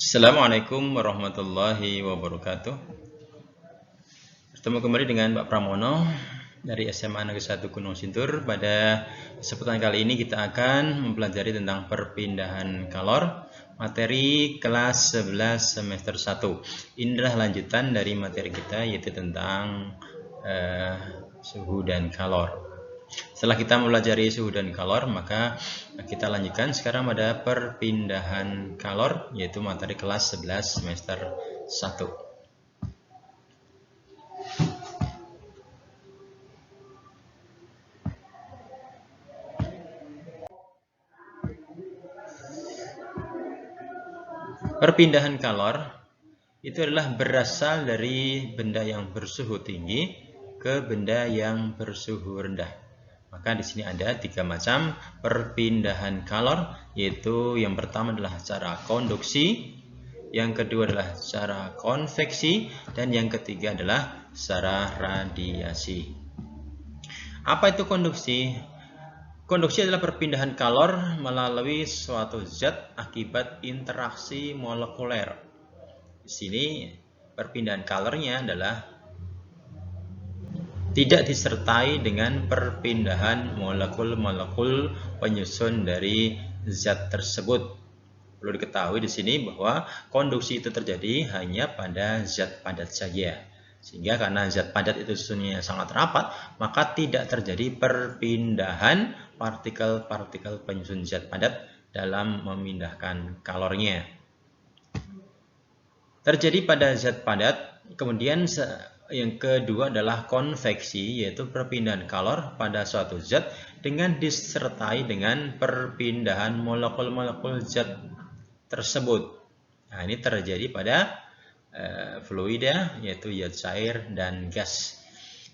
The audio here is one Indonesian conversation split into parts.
Assalamualaikum warahmatullahi wabarakatuh. Bertemu kembali dengan Pak Pramono dari SMA Negeri 1 Gunung Sindur. Pada kesempatan kali ini kita akan mempelajari tentang perpindahan kalor, materi kelas 11 semester 1. Ini adalah lanjutan dari materi kita, yaitu tentang suhu dan kalor. Setelah kita mempelajari suhu dan kalor, maka kita lanjutkan sekarang pada perpindahan kalor, yaitu materi kelas 11 semester 1. Perpindahan kalor itu adalah berasal dari benda yang bersuhu tinggi ke benda yang bersuhu rendah. Maka di sini ada 3 macam perpindahan kalor, yaitu yang pertama adalah secara konduksi, yang kedua adalah secara konveksi, dan yang ketiga adalah secara radiasi. Apa itu konduksi? Konduksi adalah perpindahan kalor melalui suatu zat akibat interaksi molekuler. Di sini perpindahan kalornya adalah tidak disertai dengan perpindahan molekul-molekul penyusun dari zat tersebut. Perlu diketahui di sini bahwa konduksi itu terjadi hanya pada zat padat saja. Sehingga karena zat padat itu susunnya sangat rapat, maka tidak terjadi perpindahan partikel-partikel penyusun zat padat dalam memindahkan kalornya. Terjadi pada zat padat. Kemudian yang kedua adalah konveksi, yaitu perpindahan kalor pada suatu zat dengan disertai dengan perpindahan molekul-molekul zat tersebut. Nah, ini terjadi pada fluida, yaitu zat cair dan gas.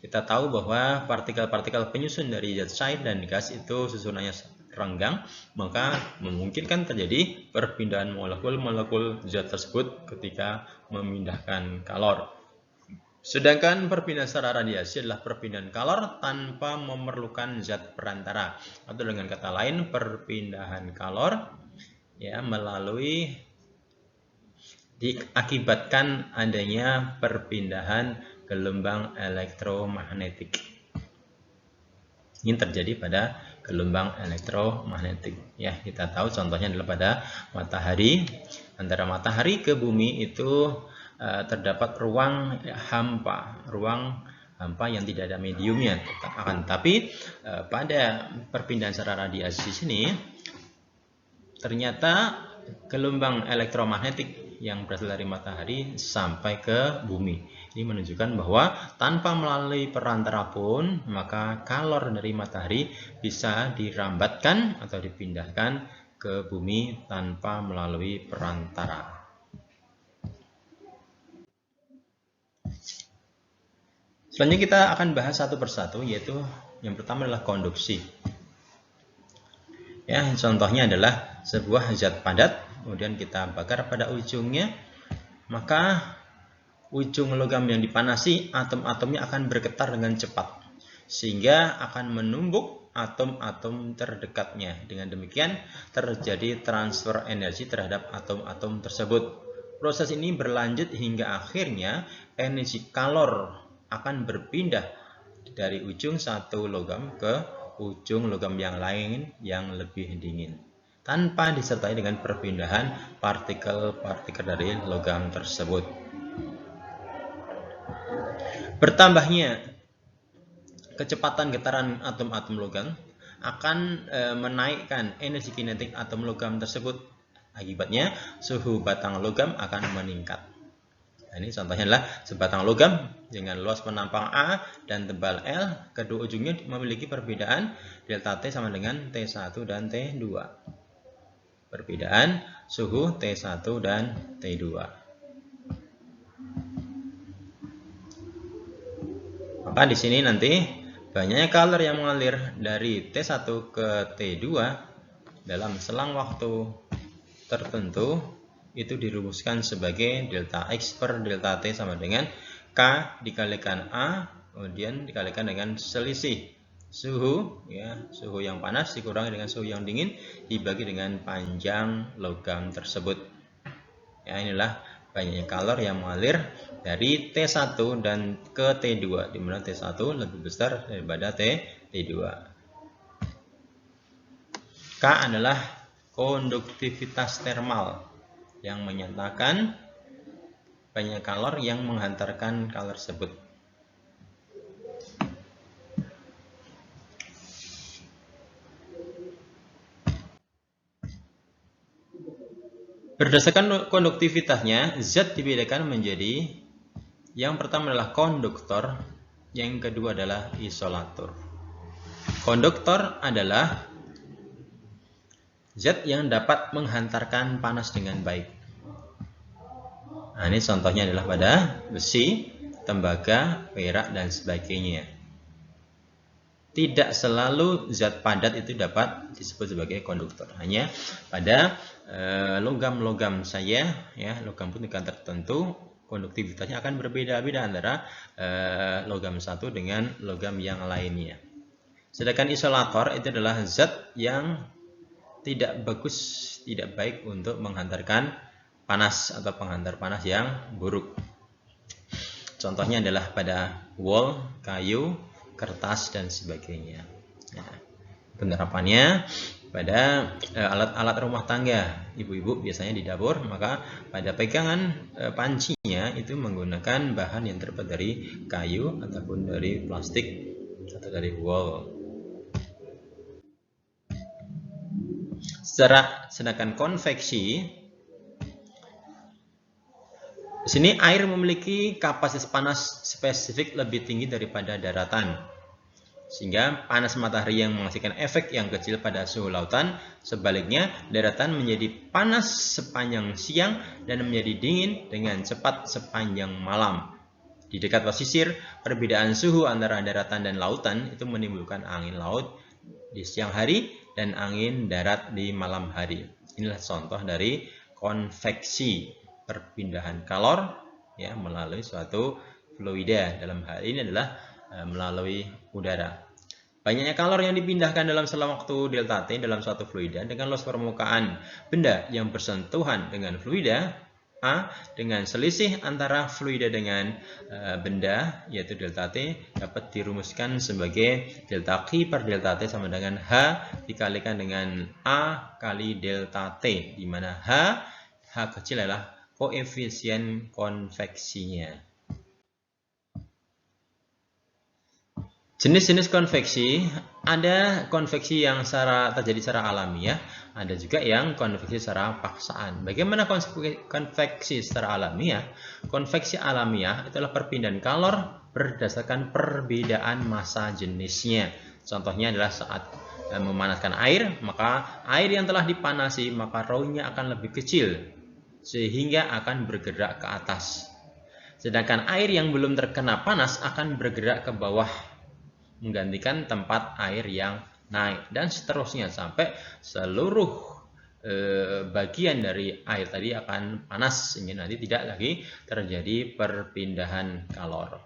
Kita tahu bahwa partikel-partikel penyusun dari zat cair dan gas itu susunannya renggang, maka memungkinkan terjadi perpindahan molekul-molekul zat tersebut ketika memindahkan kalor. Sedangkan perpindahan secara radiasi adalah perpindahan kalor tanpa memerlukan zat perantara, atau dengan kata lain perpindahan kalor melalui diakibatkan adanya perpindahan gelombang elektromagnetik. Ini terjadi pada gelombang elektromagnetik. Ya, kita tahu contohnya adalah pada matahari. Antara matahari ke bumi itu terdapat ruang hampa yang tidak ada mediumnya. Tapi pada perpindahan secara radiasi sini ternyata gelombang elektromagnetik yang berasal dari matahari sampai ke bumi. Ini menunjukkan bahwa tanpa melalui perantara pun, maka kalor dari matahari bisa dirambatkan atau dipindahkan ke bumi tanpa melalui perantara. Selanjutnya kita akan bahas satu persatu, yaitu yang pertama adalah konduksi. Ya, contohnya adalah sebuah zat padat, kemudian kita bakar pada ujungnya, maka ujung logam yang dipanasi, atom-atomnya akan bergetar dengan cepat, sehingga akan menumbuk atom-atom terdekatnya. Dengan demikian terjadi transfer energi terhadap atom-atom tersebut. Proses ini berlanjut hingga akhirnya energi kalor akan berpindah dari ujung satu logam ke ujung logam yang lain yang lebih dingin, tanpa disertai dengan perpindahan partikel-partikel dari logam tersebut. Bertambahnya kecepatan getaran atom-atom logam akan menaikkan energi kinetik atom logam tersebut. Akibatnya suhu batang logam akan meningkat. Nah, ini contohnya adalah sebatang logam dengan luas penampang A dan tebal L. Kedua ujungnya memiliki perbedaan delta T sama dengan T1 dan T2. Perbedaan suhu T1 dan T2. Maka di sini nanti banyaknya kalor yang mengalir dari T1 ke T2 dalam selang waktu tertentu itu dirumuskan sebagai delta X per delta T sama dengan K dikalikan A, kemudian dikalikan dengan selisih suhu, suhu yang panas dikurangi dengan suhu yang dingin dibagi dengan panjang logam tersebut. Ya, inilah banyaknya kalor yang mengalir dari T1 dan ke T2, di mana T1 lebih besar daripada T2. K adalah konduktivitas termal yang menyatakan banyak kalor yang menghantarkan kalor tersebut. Berdasarkan konduktivitasnya, zat dibedakan menjadi yang pertama adalah konduktor, yang kedua adalah isolator. Konduktor adalah zat yang dapat menghantarkan panas dengan baik. Nah, ini contohnya adalah pada besi, tembaga, perak, dan sebagainya. Tidak selalu zat padat itu dapat disebut sebagai konduktor. Hanya pada logam-logam saja, ya, logam putih tertentu konduktivitasnya akan berbeda-beda antara logam satu dengan logam yang lainnya. Sedangkan isolator itu adalah zat yang tidak bagus, tidak baik untuk menghantarkan panas atau penghantar panas yang buruk. Contohnya adalah pada wol, kayu, kertas, dan sebagainya. Nah, penerapannya pada alat-alat rumah tangga, ibu-ibu biasanya di dapur, maka pada pegangan pancinya itu menggunakan bahan yang terbuat dari kayu ataupun dari plastik atau dari wol. Sedangkan konveksi, di sini air memiliki kapasitas panas spesifik lebih tinggi daripada daratan, sehingga panas matahari yang menghasilkan efek yang kecil pada suhu lautan. Sebaliknya, daratan menjadi panas sepanjang siang dan menjadi dingin dengan cepat sepanjang malam. Di dekat pesisir, perbedaan suhu antara daratan dan lautan itu menimbulkan angin laut di siang hari dan angin darat di malam hari. Inilah contoh dari konveksi, perpindahan kalor, ya, melalui suatu fluida. Dalam hal ini adalah melalui udara. Banyaknya kalor yang dipindahkan dalam selang waktu delta T dalam suatu fluida dengan luas permukaan benda yang bersentuhan dengan fluida A dengan selisih antara fluida dengan benda, yaitu delta T, dapat dirumuskan sebagai delta Q per delta T sama dengan H dikalikan dengan A kali delta T, di mana H kecil adalah koefisien konveksinya. Jenis-jenis konveksi, ada konveksi yang terjadi secara alamiah, ada juga yang konveksi secara paksaan. Bagaimana konveksi secara alamiah? Konveksi alamiah adalah perpindahan kalor berdasarkan perbedaan massa jenisnya. Contohnya adalah saat memanaskan air, maka air yang telah dipanasi maka rho-nya akan lebih kecil sehingga akan bergerak ke atas. Sedangkan air yang belum terkena panas akan bergerak ke bawah menggantikan tempat air yang naik, dan seterusnya sampai seluruh bagian dari air tadi akan panas sehingga nanti tidak lagi terjadi perpindahan kalor.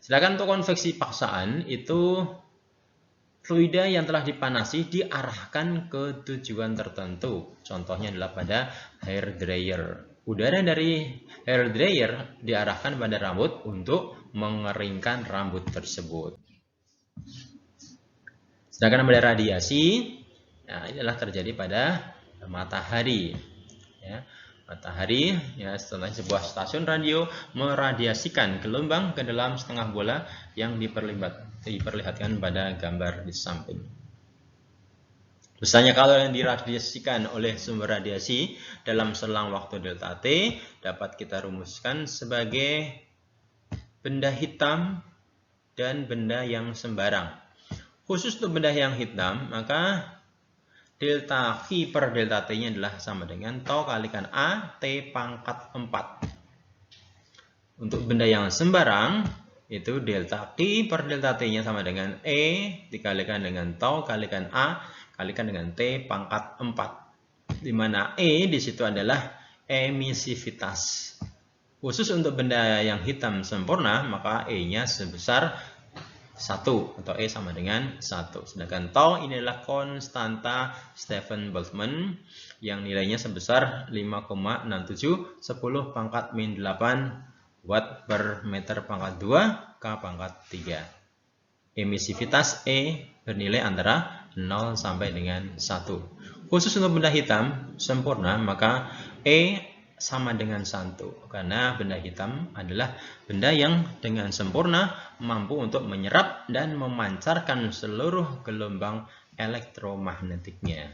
Sedangkan untuk konveksi paksaan itu fluida yang telah dipanasi diarahkan ke tujuan tertentu. Contohnya adalah pada hair dryer. Udara dari hair dryer diarahkan pada rambut untuk mengeringkan rambut tersebut. Sedangkan pada radiasi, nah, inilah terjadi pada matahari. Ya, matahari, ya, setelah sebuah stasiun radio meradiasikan gelombang ke dalam setengah bola yang diperlihatkan pada gambar di samping. Misalnya kalau yang diradiasikan oleh sumber radiasi dalam selang waktu delta T dapat kita rumuskan sebagai benda hitam dan benda yang sembarang. Khusus untuk benda yang hitam, maka delta Q per delta T-nya adalah sama dengan tau kalikan A T pangkat 4. Untuk benda yang sembarang, itu delta Q per delta T-nya sama dengan E dikalikan dengan tau kalikan A kalikan dengan T pangkat 4. Di mana E di situ adalah emisivitas. Khusus untuk benda yang hitam sempurna, maka E-nya sebesar 1 atau E sama dengan 1. Sedangkan tau ini adalah konstanta Stephen Boltzmann yang nilainya sebesar 5,67 10 pangkat min 8 watt per meter pangkat 2 K pangkat 3. Emisivitas E bernilai antara 0 sampai dengan 1. Khusus untuk benda hitam sempurna, maka E sama dengan 1 karena benda hitam adalah benda yang dengan sempurna mampu untuk menyerap dan memancarkan seluruh gelombang elektromagnetiknya.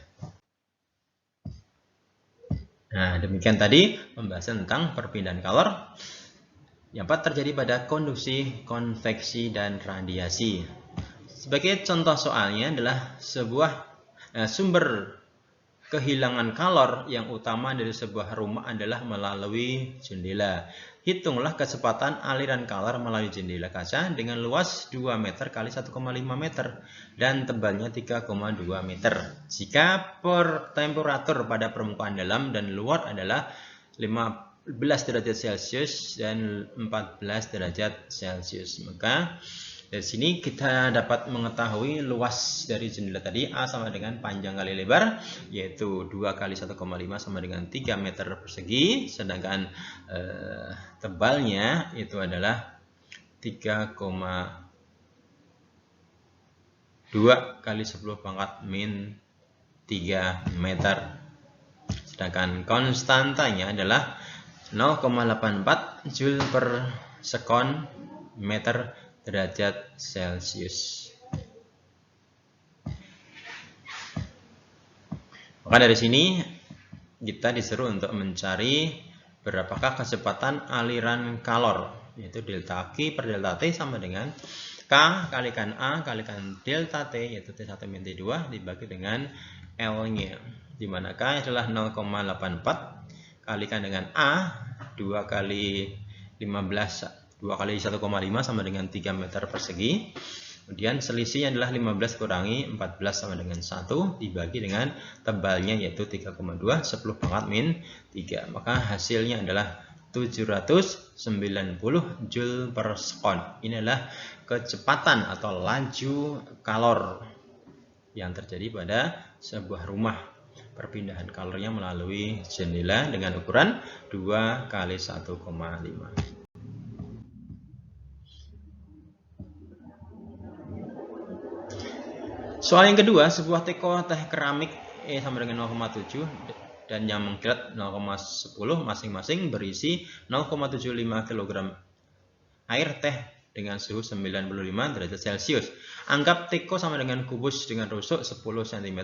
Nah, demikian tadi pembahasan tentang perpindahan kalor yang dapat terjadi pada konduksi, konveksi, dan radiasi. Sebagai contoh soalnya adalah sebuah sumber kehilangan kalor yang utama dari sebuah rumah adalah melalui jendela. Hitunglah kecepatan aliran kalor melalui jendela kaca dengan luas 2 meter kali 1,5 meter dan tebalnya 3,2 meter. Jika temperatur pada permukaan dalam dan luar adalah 15 derajat Celcius dan 14 derajat Celcius, maka dari sini kita dapat mengetahui luas dari jendela tadi A sama dengan panjang kali lebar, yaitu 2 kali 1,5 sama dengan 3 meter persegi, sedangkan tebalnya itu adalah 3,2 kali 10 pangkat min 3 meter. Sedangkan konstantanya adalah 0,84 Joule per sekon meter derajat Celcius. Maka dari sini kita disuruh untuk mencari berapakah kecepatan aliran kalor, yaitu delta Q per delta T sama dengan K kalikan A kalikan delta T, yaitu T1 min T2 dibagi dengan L-nya, di mana K adalah 0,84 kalikan dengan A 2 kali 1,5 sama dengan 3 meter persegi. Kemudian selisihnya adalah 15 kurangi 14 sama dengan 1 dibagi dengan tebalnya yaitu 3,2 10 pangkat min 3. Maka hasilnya adalah 790 Joule per sekon. Ini adalah kecepatan atau laju kalor yang terjadi pada sebuah rumah. Perpindahan kalornya melalui jendela dengan ukuran 2 kali 1,5. Soal yang kedua, sebuah teko teh keramik E sama dengan 0,7 dan yang mengkilat 0,10 masing-masing berisi 0,75 kg air teh dengan suhu 95 derajat Celcius. Anggap teko sama dengan kubus dengan rusuk 10 cm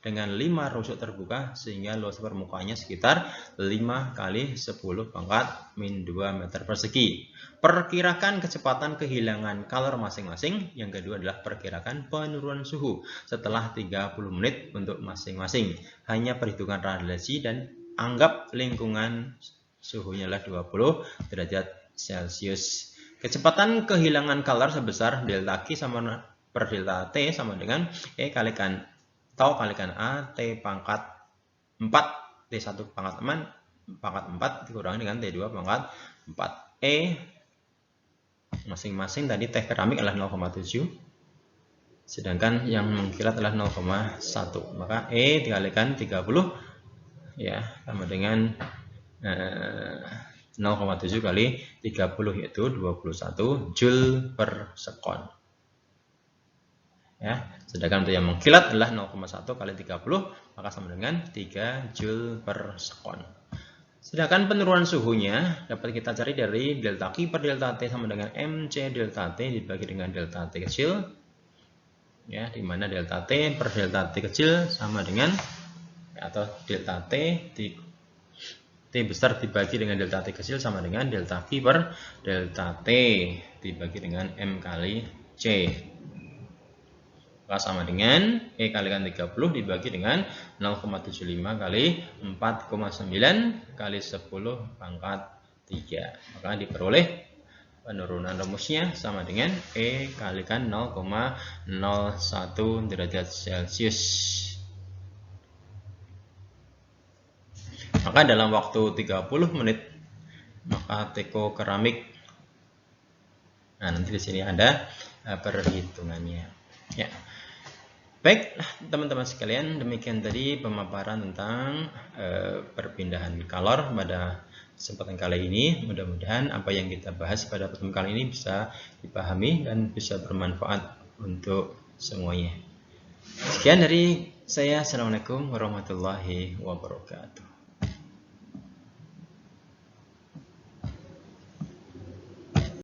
dengan 5 rusuk terbuka sehingga luas permukaannya sekitar 5 kali 10 pangkat min 2 meter persegi. Perkirakan kecepatan kehilangan kalor masing-masing. Yang kedua adalah perkirakan penurunan suhu setelah 30 menit untuk masing-masing. Hanya perhitungan radiasi dan anggap lingkungan suhunya adalah 20 derajat Celcius. Kecepatan kehilangan kalor sebesar delta Q sama per delta T sama dengan E kalikan tau kalikan A T pangkat 4 T1 pangkat 4 dikurangi dengan T2 pangkat 4. E masing-masing tadi teh keramik adalah 0,7 sedangkan yang mengkilat adalah 0,1. Maka E dikalikan 30 ya sama dengan 0,7 kali 30 yaitu 21 Joule per sekon. Ya, sedangkan untuk yang mengkilat adalah 0,1 kali 30 maka sama dengan 3 Joule per sekon. Sedangkan penurunan suhunya dapat kita cari dari delta Q per delta T sama dengan MC delta T dibagi dengan delta T kecil. Ya, di mana delta T per delta T kecil sama dengan atau delta T besar dibagi dengan delta T kecil sama dengan delta Q per delta T dibagi dengan M kali C. Maka sama dengan E kalikan 30 dibagi dengan 0,75 kali 4,9 kali 10 pangkat 3. Maka diperoleh penurunan rumusnya sama dengan E kalikan 0,01 derajat Celcius. Maka dalam waktu 30 menit maka teko keramik, nah nanti di sini ada perhitungannya. Ya. Baik, teman-teman sekalian, demikian tadi pemaparan tentang perpindahan kalor pada kesempatan kali ini. Mudah-mudahan apa yang kita bahas pada pertemuan kali ini bisa dipahami dan bisa bermanfaat untuk semuanya. Sekian dari saya. Assalamualaikum warahmatullahi wabarakatuh.